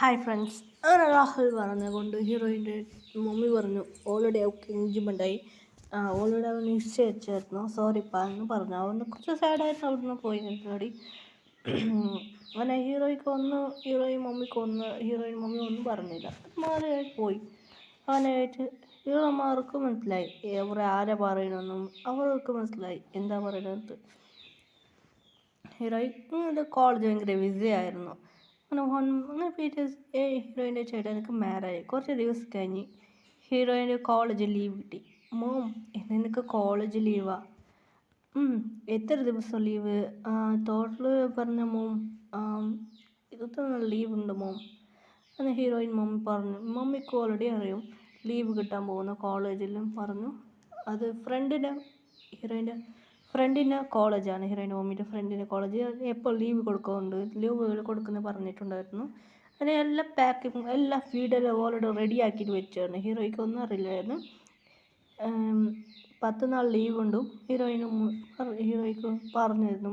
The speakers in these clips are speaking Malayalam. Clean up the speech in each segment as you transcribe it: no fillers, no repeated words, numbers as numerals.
ഹായ് ഫ്രണ്ട്സ്, അങ്ങനെ രാഹുൽ പറഞ്ഞുകൊണ്ട് ഹീറോയിൻ്റെ മമ്മി പറഞ്ഞു ഓൾറെഡി അവൾക്ക് എൻഗേജ്മെൻ്റായി, ഓൾറെഡി അവൻ നിശ്ചയിച്ചായിരുന്നു, സോറി പാ എന്ന് പറഞ്ഞു. അവന് കുറച്ച് സാഡായിട്ട് അവിടുന്ന് പോയി പരിപാടി. അങ്ങനെ ഹീറോയിൻ മമ്മി ഒന്നും പറഞ്ഞില്ല, മാറിയായിട്ട് പോയി. അവനായിട്ട് ഹീറോമാർക്ക് മനസ്സിലായി ആരെ പറയണമെന്നും അവർക്ക് മനസ്സിലായി എന്താ പറയുന്നത്. ഹീറോയിൻ്റെ കോളേജ് ഭയങ്കര ബിസി ആയിരുന്നു. അങ്ങനെ ഹീറോയിൻ്റെ ചേട്ടനക്ക് മാരേജ് കുറച്ച് ദിവസം കഴിഞ്ഞ് ഹീറോയിൻ്റെ കോളേജ് ലീവ് കിട്ടി. മോം, നിനക്ക് കോളേജ് ലീവാ? എത്ര ദിവസം ലീവ്? ടോട്ടൽ പറഞ്ഞ മോം 21 ലീവ് ഉണ്ട് മോം എന്ന് ഹീറോയിൻ മമ്മി പറഞ്ഞു. മമ്മിക്ക് ഓൾറെഡി അറിയും ലീവ് കിട്ടാൻ പോകുന്ന കോളേജിലും പറഞ്ഞു. അത് ഹീറോയിൻ്റെ ഫ്രണ്ടിൻ്റെ കോളേജാണ്. ഹീറോയിൻ്റെ മമ്മിയുടെ ഫ്രണ്ടിൻ്റെ കോളേജ് എപ്പോൾ ലീവ് കൊടുക്കുന്ന പറഞ്ഞിട്ടുണ്ടായിരുന്നു. അങ്ങനെ എല്ലാ പാക്കിങ് എല്ലാ ഫീഡെല്ലാം ഓൾറെഡി റെഡി ആക്കിയിട്ട് വെച്ചായിരുന്നു. ഹീറോയ്ക്ക് ഒന്നും അറിയില്ലായിരുന്നു. 10 നാൾ ലീവ് ഉണ്ടും ഹീറോയ്ക്ക് പറഞ്ഞായിരുന്നു.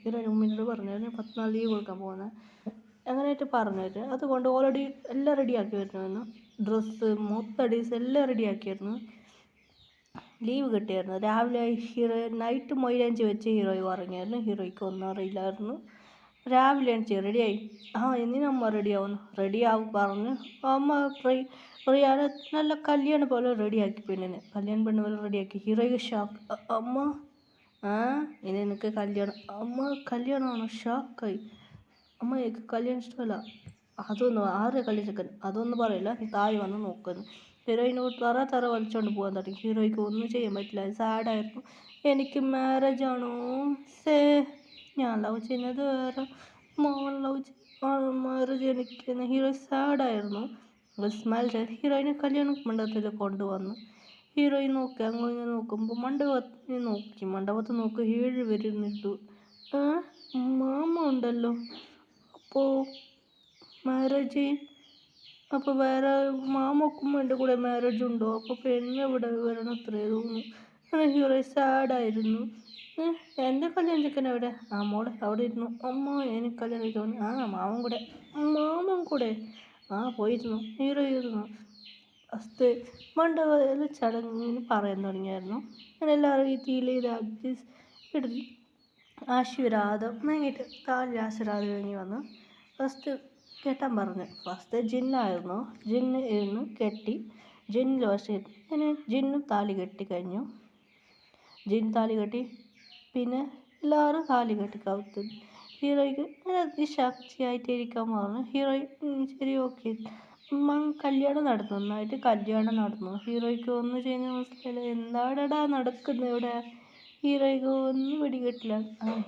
ഹീറോയിൻ്റെ ഉമ്മാനോട് പറഞ്ഞായിരുന്നു 10 നാൾ ലീവ് കൊടുക്കാൻ പോകുന്നത് അങ്ങനെയായിട്ട് പറഞ്ഞായിരുന്നു. അതുകൊണ്ട് ഓൾറെഡി എല്ലാം റെഡിയാക്കി വരുന്നു. ഡ്രസ്സ് മൊത്തം എല്ലാം റെഡിയാക്കിയായിരുന്നു. ലീവ് കിട്ടിയായിരുന്നു. രാവിലെ നൈറ്റ് മൊയിലാഞ്ചി വെച്ച് ഹീറോയി ഉറങ്ങിയായിരുന്നു. ഹീറോയ്ക്ക് ഒന്നും അറിയില്ലായിരുന്നു. രാവിലെ എണിച്ച് റെഡിയായി. എന്തിനമ്മ റെഡിയാവും പറഞ്ഞു. അമ്മ പ്രിയാനെ നല്ല കല്യാണം പോലെ റെഡിയാക്കി, കല്യാണം പെണ്ണ് പോലെ റെഡിയാക്കി. ഹീറോയ്ക്ക് ഷോക്ക്. അമ്മ ഇനി എനിക്ക് കല്യാണമാണോ? ഷോക്കായി. അമ്മ എനിക്ക് കല്യാണം ഇഷ്ടമല്ല. ആരെ കല്യാണം അതൊന്നും പറയില്ല, താഴെ വന്ന് നോക്കുന്നു. ഹീറോയിനോട് തറ വലിച്ചോണ്ട് പോകാൻ തുടങ്ങി. ഹീറോയ്ക്ക് ഒന്നും ചെയ്യാൻ പറ്റില്ല, സാഡായിരുന്നു. എനിക്ക് മാരേജ് ആണോ? ഞാൻ ലവ് ചെയ്യുന്നത് വേറെ, മോൻ മാരേജ് എനിക്ക്. ഹീറോ സാഡായിരുന്നു. സ്മൈൽ ചെയ്ത് ഹീറോയിനെ കല്യാണ മണ്ഡപത്തിൽ കൊണ്ടുവന്നു. ഹീറോയിൻ നോക്കി അങ്ങനെ നോക്കുമ്പോൾ മണ്ഡപത്തിൽ നോക്കി 7 പേരിട്ടു. മാമ ഉണ്ടല്ലോ, അപ്പോൾ മാരേജ് അപ്പോൾ വേറെ മാമക്കും എൻ്റെ കൂടെ മാരേജ് ഉണ്ടോ? അപ്പോൾ പെണ്ണ് ഇവിടെ വരണം അത്രേ തോന്നുന്നു. അങ്ങനെ ഹീറോ സാഡായിരുന്നു. എൻ്റെ കല്യാണം ചിക്കൻ എവിടെ? മോളെ അവിടെ ഇരുന്നു. അമ്മ എനിക്ക് കല്യാണം തോന്നി. മാമൻ കൂടെ പോയിരുന്നു. ഹീറോ ഇരുന്നു. ഫസ്റ്റ് മണ്ഡപത്തിൽ ചടങ്ങിന് പറയാൻ തുടങ്ങിയായിരുന്നു. അങ്ങനെ എല്ലാവരും ഈ തീയിലെ എടുത്ത് ആശീർവാദം വാങ്ങിയിട്ട് താഴെ ആശീർവാദം വാങ്ങി വന്നു. ഫസ്റ്റ് കെട്ടാൻ പറഞ്ഞു. ഫസ്റ്റ് ജിന്നായിരുന്നു. ജിന്ന് ഇരുന്ന് കെട്ടി. ജിന്നിൽ പക്ഷേ അങ്ങനെ ജിന്നും താലി കെട്ടി കഴിഞ്ഞു. ജിൻ താലി കെട്ടി, പിന്നെ എല്ലാവരും താലി കെട്ടി കവുത്ത്. ഹീറോയ്ക്ക് അതിശക്തിയായിട്ട് ഇരിക്കാൻ പറഞ്ഞു. ഹീറോയിൻ ശരി ഓക്കെ. കല്യാണം നടന്നു. നന്നായിട്ട് കല്യാണം നടന്നു. ഹീറോയ്ക്ക് ഒന്നും ചെയ്യുന്ന മനസ്സിലായില്ല. എന്താടടാ നടക്കുന്നത് ഇവിടെ? ഹീറോയ്ക്ക് ഒന്നും പിടികിട്ടില്ല.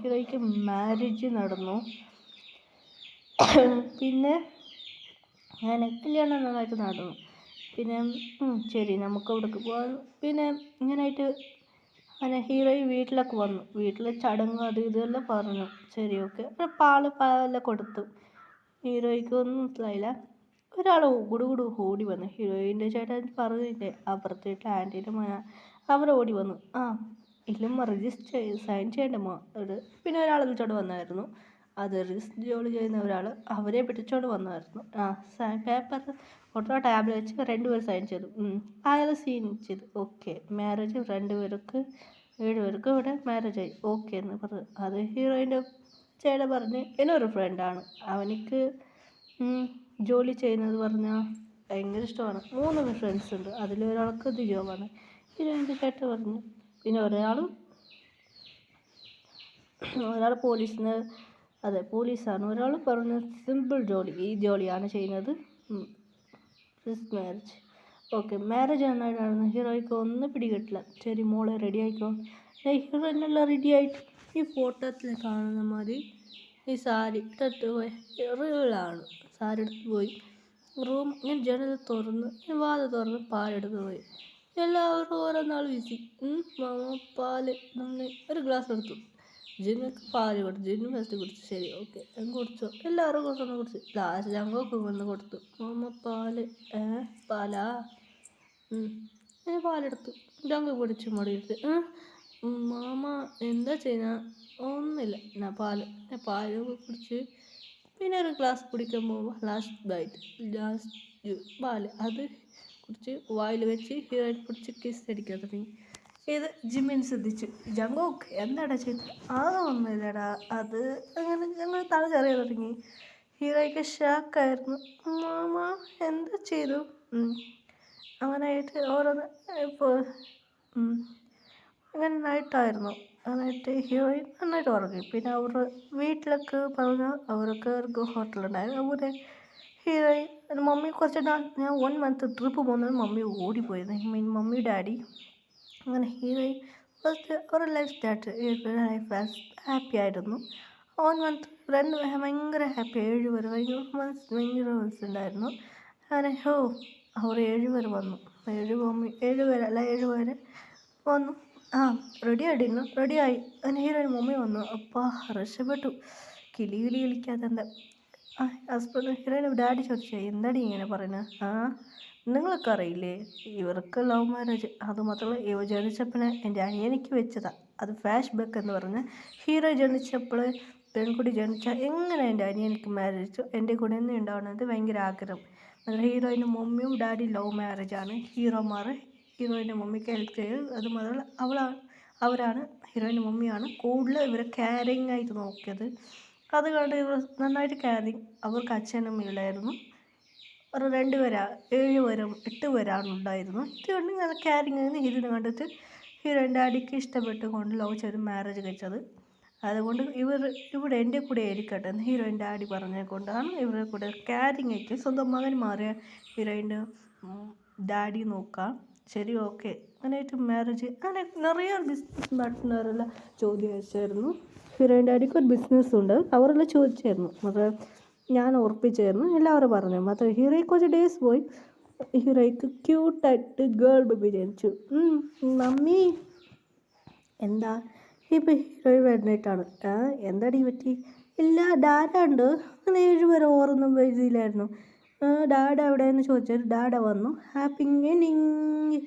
ഹീറോയ്ക്ക് മാരേജ് നടന്നു. പിന്നെ അങ്ങനെ കല്യാണം നന്നായിട്ട് നടന്നു. പിന്നെ ശരി നമുക്ക് അവിടേക്ക് പോകാം. പിന്നെ ഇങ്ങനായിട്ട് അങ്ങനെ ഹീറോയി വീട്ടിലൊക്കെ വന്നു. വീട്ടിലെ ചടങ്ങ് അത് ഇതെല്ലാം പറഞ്ഞു. ശരി ഓക്കെ. പാലെല്ലാം കൊടുത്തു. ഹീറോയ്ക്ക് ഒന്നും മനസ്സിലായില്ല. ഒരാൾ ഗുടുഗുടു ഓടി വന്നു. ഹീറോയിൻ്റെ ചേട്ടൻ പറഞ്ഞില്ലേ, അപ്പുറത്തെ വീട്ടിലെ ആൻറ്റീൻ്റെ മോന. അവർ ഓടി വന്നു. ഇല്ലമ്മ രജിസ്റ്റർ സൈൻ ചെയ്യണ്ടമ്മ. പിന്നെ ഒരാൾ വിളിച്ചോണ്ട് വന്നായിരുന്നു. അത് രജിസ്റ്റർ ജോലി ചെയ്യുന്ന ഒരാൾ അവരെ പിടിച്ചോണ്ട് വന്നായിരുന്നു. പേപ്പർ ഫോട്ടോ ടാബിൽ വെച്ച് 2 പേർ സൈൻ ചെയ്തു. അയാൾ സീൻ ചെയ്തു. ഓക്കെ, മാരേജ് 7 പേർക്ക് ഇവിടെ മാരേജ് ആയി ഓക്കെ എന്ന് പറഞ്ഞു. അത് ഹീറോയിൻ്റെ ചേട്ടൻ പറഞ്ഞ് എന്നൊരു ഫ്രണ്ടാണ്, അവനിക്ക് ജോലി ചെയ്യുന്നത് പറഞ്ഞാൽ ഭയങ്കര ഇഷ്ടമാണ്. 3 ഫ്രണ്ട്സ് ഉണ്ട്, അതിലൊരാൾക്ക് ഇത് ജോബാണ്. ഹീറോയിൻ്റെ ചേട്ടൻ പറഞ്ഞു. പിന്നെ ഒരാൾ പോലീസാണ്. ഒരാൾ പറഞ്ഞു സിമ്പിൾ ജോലി, ഈ ജോലിയാണ് ചെയ്യുന്നത്. Marriage okay. മാരേജ് നന്നായിട്ട് നടന്നു. ഹീറോയ്ക്ക് ഒന്നും പിടികിട്ടില്ല. ശരി മോളെ റെഡി ആയിക്കോ. ഹീറോയിനെല്ലാം റെഡി ആയിട്ട് ഈ ഫോട്ടോത്തിൽ കാണുന്ന മാതിരി ഈ സാരി എടുത്ത് പോയി. റിയലാണ്. സാരി എടുത്ത് പോയി റൂം ഞാൻ ജനൽ തുറന്ന് വാതിൽ തുറന്ന് പാലെടുത്ത് പോയി. എല്ലാവരും ഓരോന്നാൾ വീശി. പാല് ഒരു ഗ്ലാസ് എടുത്തു. ജിന്നൊക്കെ പാല് കൊടുത്തു. ജിന്നു ഫസ്റ്റ് കുടിച്ചു. ശരി ഓക്കെ, കുടിച്ചു. എല്ലാവരും കൊണ്ടൊന്ന് കുടിച്ചു. ലാസ്റ്റ് ഞങ്ങൾക്ക് കൊണ്ട് കൊടുത്തു. പാലാ പാലെടുത്തു. ഞങ്ങൾ കുടിച്ചു മടിയിട്ട്. മാമ എന്താ ചെയ്യുന്ന? ഒന്നുമില്ല. പാല് കുടിച്ച് പിന്നെ ഒരു ഗ്ലാസ് കുടിക്കാൻ പോകുമ്പോൾ ലാസ്റ്റ് പാല് അത് കുടിച്ച് വായിൽ വെച്ച് ഹീറോയിൻ പിടിച്ച് കിസ് അടിക്കാൻ തുടങ്ങി. ഇത് ജിമ്മിൻ ശ്രദ്ധിച്ചു. ജങ്കോക്ക് എന്താടാ ചെയ്തത്? അതൊന്നുമില്ലടാ, അത് അങ്ങനെ ഞങ്ങൾ തലചെറിയാൻ തുടങ്ങി. ഹീറോയ്ക്ക് ഷാക്കായിരുന്നു. മാമ എന്താ ചെയ്തു? അങ്ങനെയായിട്ട് ഓരോന്ന് ഇപ്പോൾ അങ്ങനെ നൈറ്റായിരുന്നു. എന്നിട്ട് ഹീറോയിൻ നന്നായിട്ട് ഉറങ്ങി. പിന്നെ അവരുടെ വീട്ടിലൊക്കെ പറഞ്ഞാൽ അവർക്ക് ഒരു ഹോട്ടലുണ്ടായിരുന്നു. അതുപോലെ ഹീറോയിൻ മമ്മി കുറച്ച് നാൾ ഞാൻ 1 month ട്രിപ്പ് പോകുന്നത് മമ്മി ഓടിപ്പോയത്. മമ്മി ഡാഡി അങ്ങനെ ഹീറോയിൻ ഫസ്റ്റ് അവരുടെ ലൈഫ് ഹാപ്പി ആയിരുന്നു. 1 month ഭയങ്കര ഹാപ്പി. 7 പേര് ഭയങ്കര മനസ്സുണ്ടായിരുന്നു. അങ്ങനെ അവർ 7 പേര് വന്നു. 7 പേര് വന്നു. റെഡിയായി. അങ്ങനെ ഹീറോയിൻ മമ്മി വന്നു. അപ്പോൾ രക്ഷപ്പെട്ടു. കിളി കളിക്കാതെ എന്താ ഹസ്ബൻഡ് ഹീറോയിൻ ഡാഡി ചോദിച്ചു, എന്താടി ഇങ്ങനെ പറയുന്നത്? നിങ്ങളൊക്കെ അറിയില്ലേ, ഇവർക്ക് ലവ് മാരേജ്. അതുമാത്രമല്ല ഇവ ജനിച്ചപ്പോഴേ എൻ്റെ അനിയനിക്ക് വെച്ചതാണ്. അത് ഫ്ലാഷ് ബാക്ക് എന്ന് പറഞ്ഞ് ഹീറോ ജനിച്ചപ്പോൾ പെൺകുട്ടി ജനിച്ചാൽ എങ്ങനെ എൻ്റെ അനിയനിക്ക് മാരേജ് എൻ്റെ കൂടെ തന്നെ ഉണ്ടാവുന്നത് ഭയങ്കര ആഗ്രഹം. അങ്ങനെ ഹീറോയിൻ്റെ മമ്മിയും ഡാഡി ലവ് മാരേജാണ്. ഹീറോയിൻ്റെ മമ്മിക്ക് ഹെൽപ്പ് ചെയ്യും. അതുമാത്രമല്ല അവരാണ് ഹീറോയിൻ്റെ മമ്മിയാണ് കൂടുതൽ ഇവരെ കെയറിങ് ആയിട്ട് നോക്കിയത്. അത് കണ്ട് ഇവർ നന്നായിട്ട് കെയറിങ്. അവർക്ക് അച്ഛനും ഇല്ലായിരുന്നു. ഒരു 2 പേരാ 7 പേരും 8 പേരാണ് ഉണ്ടായിരുന്നു. ഇത് കണ്ട് നല്ല കെയറിങ് ആയിരുന്നു. ഇതിന് കണ്ടിട്ട് ഹീറോയിൻ ഡാഡിക്ക് ഇഷ്ടപ്പെട്ടുകൊണ്ട് ലവ് ചെയ്ത് മാരേജ് കഴിച്ചത്. അതുകൊണ്ട് ഇവിടെ എൻ്റെ കൂടെ ഇരിക്കട്ടെ എന്ന് ഹീറോയിൻ ഡാഡി പറഞ്ഞുകൊണ്ടാണ് ഇവരുടെ കൂടെ കെയറിങ് ആയിട്ട് സ്വന്തം മകൻ മാറിയ ഹീറോയിൻ്റെ ഡാഡി നോക്കാം. ശരി, ഓക്കെ. അങ്ങനെയായിട്ട് മാരേജ് അങ്ങനെ നിറയെ ബിസിനസ് പാർട്ട്ണറെല്ലാം ചോദിച്ചായിരുന്നു. ഹീറോയിൻ ഡാഡിക്ക് ഒരു ബിസിനസ് ഉണ്ട്. അവരെല്ലാം ചോദിച്ചായിരുന്നു. ഞാൻ ഉറപ്പിച്ചായിരുന്നു. എല്ലാവരും പറഞ്ഞു. മാത്രം ഹീറോയ്ക്ക് കുറച്ച് ഡേയ്സ് പോയി. ഹീറോയ്ക്ക് ക്യൂട്ടായിട്ട് ഗേൾ ബേബി ജനിച്ചു. മമ്മി എന്താ ഇപ്പം ഹീറോയിൻ വരുന്നിട്ടാണ്. എന്താടി പറ്റി? ഇല്ല, ഡാഡ ഉണ്ട്. അങ്ങനെ 7 പേരെ ഓർമ്മ ഇതിലായിരുന്നു. ഡാഡ എവിടെയെന്ന് ചോദിച്ചാൽ ഡാഡ വന്നു. Happy evening.